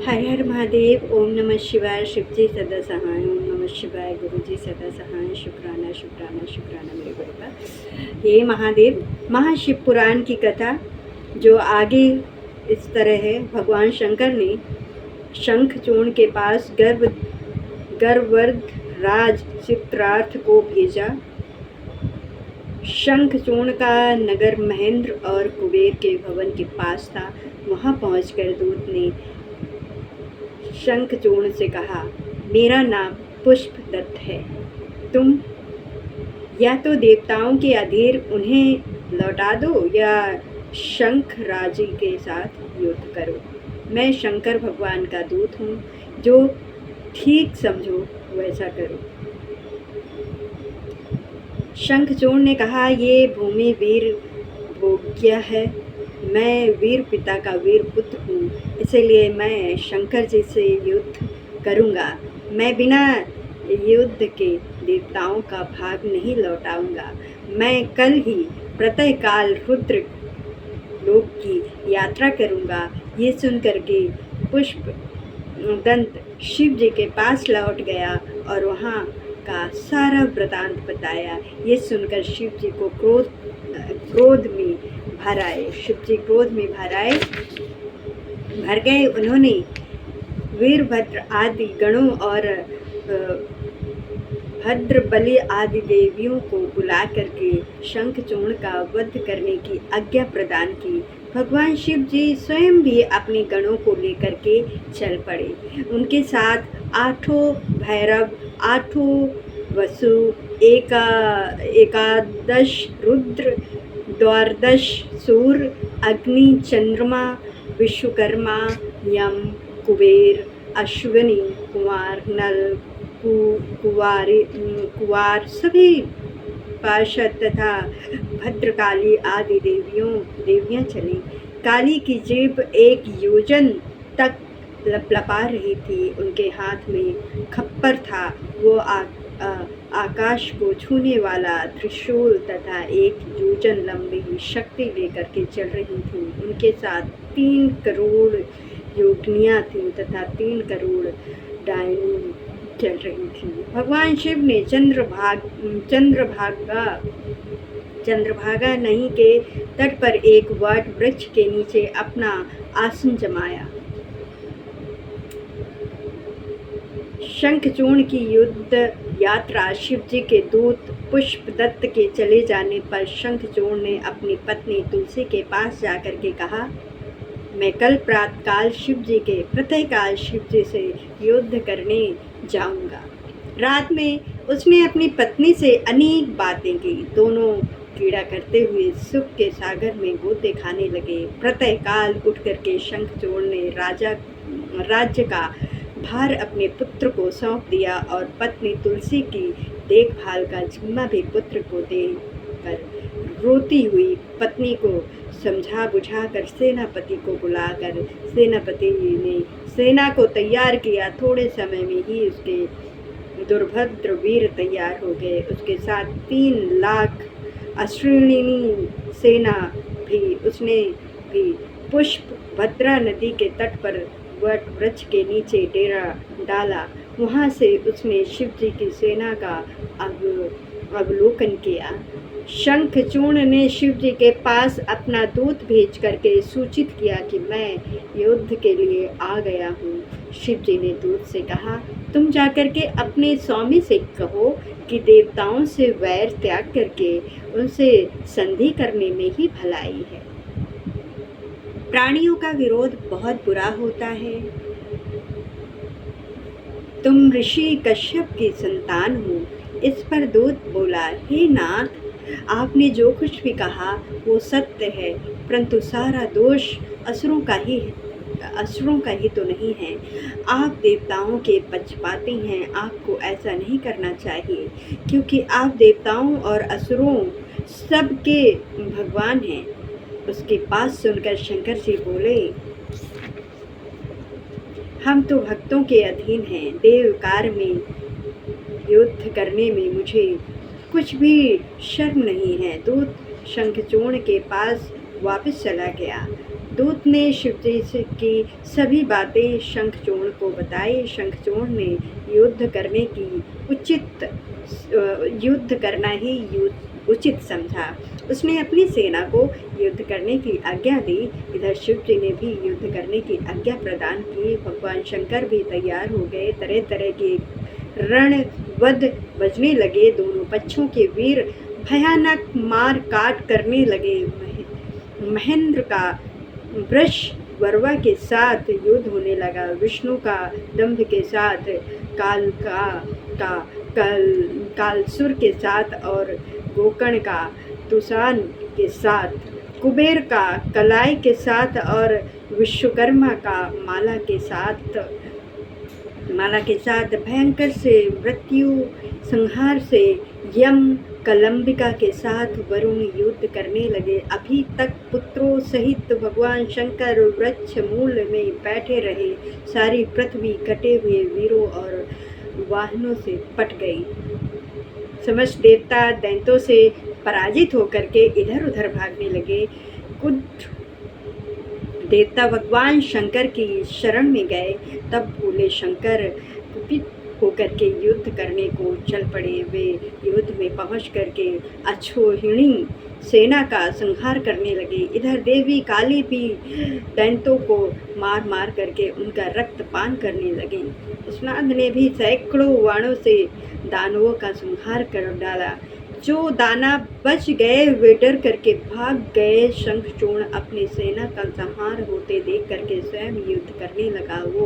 हर हर महादेव। ओम नमः शिवाय। शिव जी सदा सहाय। ओम नमः शिवाय। गुरु जी सदा सहाय। शुक्राना शुक्राना शुक्राना मेरे गुरु का। हे महादेव। महाशिव पुराण की कथा जो आगे इस तरह है। भगवान शंकर ने शंखचूर्ण के पास गर्ववर्ध राज चित्रार्थ को भेजा। शंखचूर्ण का नगर महेंद्र और कुबेर के भवन के पास था। वहां पहुंचकर दूत ने शंखचूर्ण से कहा, मेरा नाम पुष्पदत्त है। तुम या तो देवताओं के अधीर उन्हें लौटा दो या शंखराजी के साथ युद्ध करो। मैं शंकर भगवान का दूत हूँ, जो ठीक समझो वैसा करो। शंखचूर्ण ने कहा, ये भूमि वीर भोग्य है। मैं वीर पिता का वीर पुत्र हूँ, इसलिए मैं शंकर जी से युद्ध करूँगा। मैं बिना युद्ध के देवताओं का भाग नहीं लौटाऊंगा। मैं कल ही प्रातःकाल रुद्र लोक की यात्रा करूँगा। ये सुनकर के पुष्पदंत शिव जी के पास लौट गया और वहाँ का सारा वृतांत बताया। ये सुनकर शिव जी को क्रोध में भर आए। शिव जी क्रोध में भर गए। उन्होंने वीरभद्र आदि गणों और भद्रबली आदि देवियों को बुला करके शंखचूर्ण का वध करने की आज्ञा प्रदान की। भगवान शिव जी स्वयं भी अपने गणों को लेकर के चल पड़े। उनके साथ 8 भैरव, 8 वसु, 11 रुद्र, 12 सूर्य, अग्नि, चंद्रमा, विश्वकर्मा, यम, कुबेर, अश्विनी कुमार, नल, कुवार सभी पार्षद तथा भद्रकाली आदि देवियां चली। काली की जीभ 1 योजन तक लपलपा रही थी। उनके हाथ में खप्पर था। वो आकाश को छूने वाला त्रिशूल तथा 1 योजन लंबी शक्ति लेकर के चल रही थी। उनके साथ 3 करोड़ योगिनियाँ थीं तथा 3 करोड़ डायनी चल रही थी। भगवान शिव ने चंद्रभागा नदी के तट पर एक वट वृक्ष के नीचे अपना आसन जमाया। शंखचूर्ण की युद्ध यात्रा शिव जी के दूत पुष्पदत्त के चले जाने पर शंखचूर्ण ने अपनी पत्नी तुलसी के पास जाकर के कहा, मैं कल प्रातःकाल प्रातःकाल शिव जी से युद्ध करने जाऊंगा। रात में उसने अपनी पत्नी से अनेक बातें की। दोनों क्रीड़ा करते हुए सुख के सागर में गोते खाने लगे। प्रातःकाल उठ करके शंखचूर्ण ने राज्य का भार अपने पुत्र को सौंप दिया और पत्नी तुलसी की देखभाल का जिम्मा भी पुत्र को देकर रोती हुई पत्नी को समझा बुझाकर सेनापति को बुलाकर सेनापति ने सेना को तैयार किया। थोड़े समय में ही उसके दुर्भद्र वीर तैयार हो गए। उसके साथ 3 लाख अश्विनी सेना भी। उसने भी पुष्पभद्रा नदी के तट पर वट वृक्ष के नीचे डेरा डाला। वहां से उसने शिव जी की सेना का अवलोकन किया। शंखचूर्ण ने शिव जी के पास अपना दूत भेज करके सूचित किया कि मैं युद्ध के लिए आ गया हूँ। शिव जी ने दूत से कहा, तुम जाकर के अपने स्वामी से कहो कि देवताओं से वैर त्याग करके उनसे संधि करने में ही भलाई है। प्राणियों का विरोध बहुत बुरा होता है। तुम ऋषि कश्यप की संतान हो। इस पर दूत बोला, हे नाथ, आपने जो कुछ भी कहा वो सत्य है, परंतु सारा दोष असुरों का ही तो नहीं है। आप देवताओं के पक्षपाती हैं। आपको ऐसा नहीं करना चाहिए, क्योंकि आप देवताओं और असुरों सबके भगवान हैं। उसकी बात सुनकर शंकर जी बोले, हम तो भक्तों के अधीन हैं। देवकार में युद्ध करने में मुझे कुछ भी शर्म नहीं है। दूत शंखचूर्ण के पास वापस चला गया। दूत ने शिवजी की सभी बातें शंखचूर्ण को बताई। शंखचूर्ण ने युद्ध करना ही उचित समझा। उसने अपनी सेना को युद्ध करने की आज्ञा दी। इधर शिवजी ने भी युद्ध करने की आज्ञा प्रदान की। भगवान शंकर भी तैयार हो गए। तरह तरह के रणवद बजने लगे। दोनों पक्षों के वीर भयानक मार काट करने लगे। महेंद्र का वृष वर्वा के साथ युद्ध होने लगा। विष्णु का दंभ के साथ कालसुर के साथ और गोकर्ण का तुसान के साथ, कुबेर का कलाई के साथ और विश्वकर्मा का माला के साथ भयंकर से मृत्यु संहार से यम कलंबिका के साथ वरुण युद्ध करने लगे। अभी तक पुत्रों सहित भगवान शंकर वृक्ष मूल में बैठे रहे। सारी पृथ्वी कटे हुए वीरों और वाहनों से पट गई। समस्त देवता दैत्यों से पराजित होकर के इधर उधर भागने लगे। कुछ देवता भगवान शंकर की शरण में गए। तब भोले शंकर कुपित होकर के युद्ध करने को चल पड़े। वे युद्ध में पहुंच करके अक्षोहिणी सेना का संहार करने लगे। इधर देवी काली भी दैत्यों को मार मार करके उनका रक्तपान करने लगे। स्नाद ने भी सैकड़ों वाणों से दानवों का संहार कर डाला। जो दाना बच गए वे डर करके भाग गए। शंखचूर्ण अपनी सेना का संहार होते देख करके स्वयं युद्ध करने लगा। वो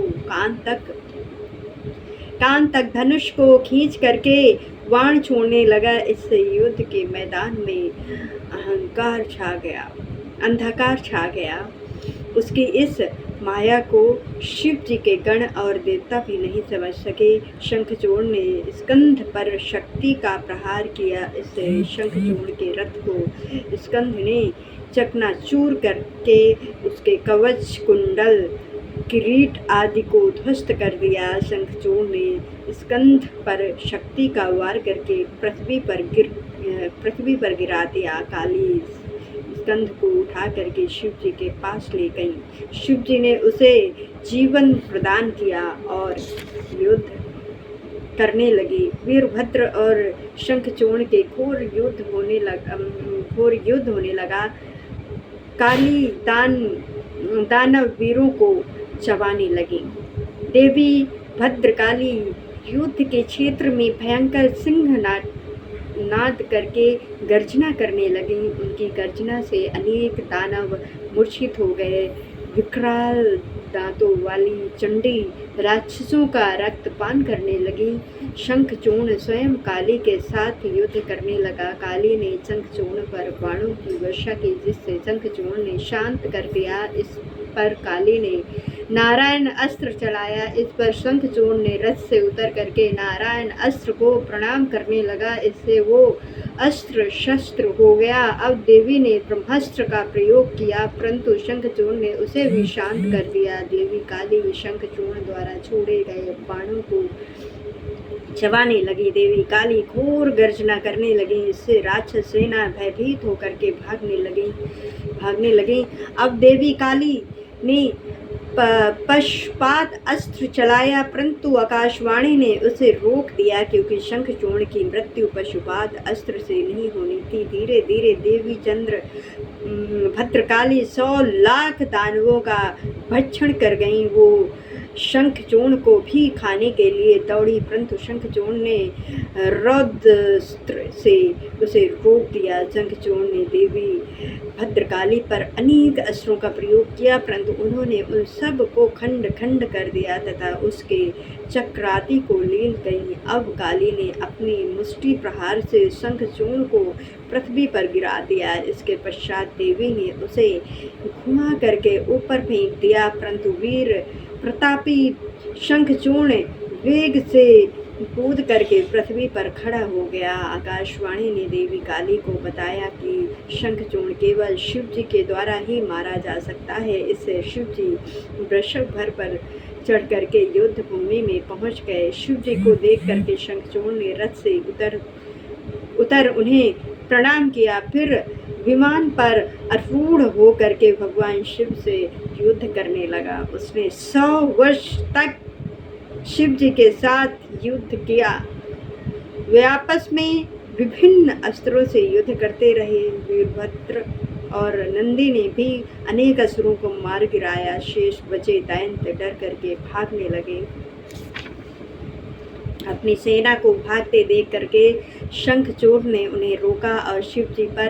कान तक धनुष को खींच करके बाण छोड़ने लगा। इससे युद्ध के मैदान में अंधकार छा गया। उसकी इस माया को शिव जी के गण और देवता भी नहीं समझ सके। शंखचूर्ण ने स्कंध पर शक्ति का प्रहार किया। इससे शंखचूर्ण के रथ को स्कंध ने चकनाचूर करके उसके कवच, कुंडल, किरीट आदि को ध्वस्त कर दिया। शंखचूर्ण ने स्कंध पर शक्ति का वार करके पृथ्वी पर गिरा दिया। काली स्कंध को उठा करके शिव जी के पास ले गई। शिव जी ने उसे जीवन प्रदान किया और युद्ध करने लगी। वीरभद्र और शंखचूर्ण के घोर युद्ध होने लगा। काली दानव वीरों को चबाने लगी। देवी भद्रकाली युद्ध के क्षेत्र में भयंकर सिंह नाद करके गर्जना करने लगी। उनकी गर्जना से अनेक दानव मूर्छित हो गए। विकराल दांतों वाली चंडी राक्षसों का रक्तपान करने लगी। शंखचूर्ण स्वयं काली के साथ युद्ध करने लगा। काली ने शंखचूर्ण पर बाणों की वर्षा की, जिससे शंखचूर्ण ने शांत कर दिया। इस पर काली ने नारायण अस्त्र चलाया। इस पर शंखचूर्ण ने रथ से उतर करके नारायण अस्त्र को प्रणाम करने लगा। इससे वो अस्त्र शस्त्र हो गया। अब देवी ने ब्रह्मास्त्र का प्रयोग किया, परंतु शंखचूर्ण ने उसे भी शांत कर दिया। देवी काली शंखचूर्ण द्वारा छोड़े गए बाणों को चबाने लगी। देवी काली घोर गर्जना करने लगी। इससे राक्षस सेना भयभीत होकर के भागने लगी। अब देवी काली ने पशुपात अस्त्र चलाया, परंतु आकाशवाणी ने उसे रोक दिया, क्योंकि शंखचूर्ण की मृत्यु पशुपात अस्त्र से नहीं होनी थी। धीरे धीरे देवी चंद्र भद्रकाली 100 लाख दानवों का भक्षण कर गईं। वो शंखचूर्ण को भी खाने के लिए दौड़ी, परंतु शंखचूर्ण ने रौद्रास्त्र से उसे रोक दिया। शंखचूर्ण ने देवी भद्रकाली पर अनेक अस्त्रों का प्रयोग किया, परंतु उन्होंने उन सब को खंड खंड कर दिया तथा उसके चक्राती को लील गई। अब काली ने अपनी मुष्टि प्रहार से शंखचूर्ण को पृथ्वी पर गिरा दिया। इसके पश्चात देवी ने उसे घुमा करके ऊपर फेंक दिया, परंतु वीर प्रतापी शंखचूर्ण वेग से कूद करके पृथ्वी पर खड़ा हो गया। आकाशवाणी ने देवी काली को बताया कि शंखचूर्ण केवल शिव जी के द्वारा ही मारा जा सकता है। इससे शिव जी वृषभ भर पर चढ़ करके युद्ध भूमि में पहुंच गए। शिव जी को देख करके शंखचूर्ण ने रथ से उतर उन्हें प्रणाम किया। फिर विमान पर आरूढ़ होकर के भगवान शिव से युद्ध करने लगा। उसने 100 वर्ष तक शिव जी के साथ युद्ध किया। वे आपस में विभिन्न अस्त्रों से युद्ध करते रहे। वीरभद्र और नंदी ने भी अनेक असुरों को मार गिराया। शेष बचे दैत्य डर करके भागने लगे। अपनी सेना को भागते देख करके शंखचूड़ ने उन्हें रोका और शिव जी पर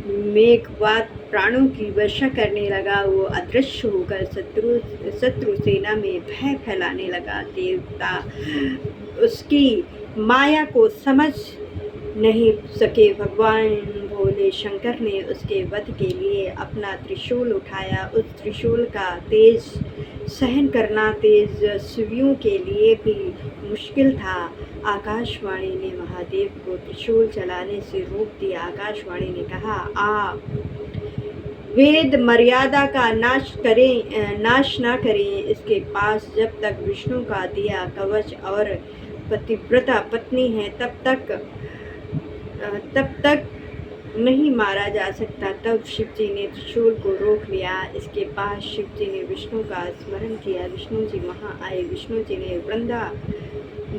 मेघवात प्राणों की वर्षा करने लगा। वो अदृश्य होकर शत्रु सेना में भय फैलाने लगा। देवता उसकी माया को समझ नहीं सके। भगवान भोले शंकर ने उसके वध के लिए अपना त्रिशूल उठाया। उस त्रिशूल का तेज सहन करना तेजस्वियों के लिए भी मुश्किल था। आकाशवाणी ने महादेव को त्रिशूल चलाने से रोक दिया। आकाशवाणी ने कहा, आप वेद मर्यादा का नाश ना करें। इसके पास जब तक विष्णु का दिया कवच और पतिव्रता पत्नी है तब तक नहीं मारा जा सकता। तब शिव जी ने त्रिशूल को रोक लिया। इसके बाद शिव जी ने विष्णु का स्मरण किया। विष्णु जी वहाँ आए। विष्णु जी ने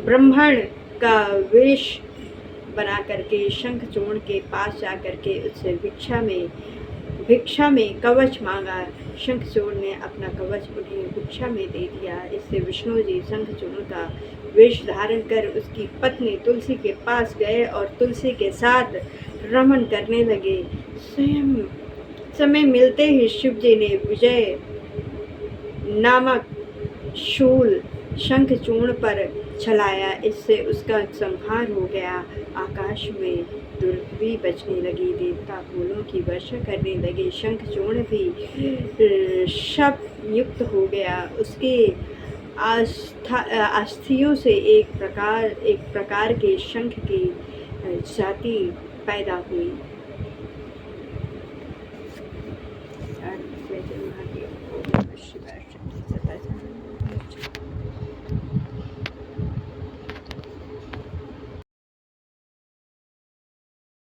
ब्राह्मण का वेश बना करके शंखचूड़ के पास जा करके उससे भिक्षा में कवच मांगा। शंखचूड़ ने अपना कवच उन्हें भिक्षा में दे दिया। इससे विष्णु जी शंखचूड़ का वेश धारण कर उसकी पत्नी तुलसी के पास गए और तुलसी के साथ रमन करने लगे। समय मिलते ही शिव जी ने विजय नामक शूल शंखचूड़ पर चलाया। इससे उसका संहार हो गया। आकाश में दुर्भी बजने लगी। देवता फूलों की वर्षा करने लगे। शंखचूड़ भी शब युक्त हो गया। उसके अस्थियों से एक प्रकार के शंख की जाति पैदा हुई।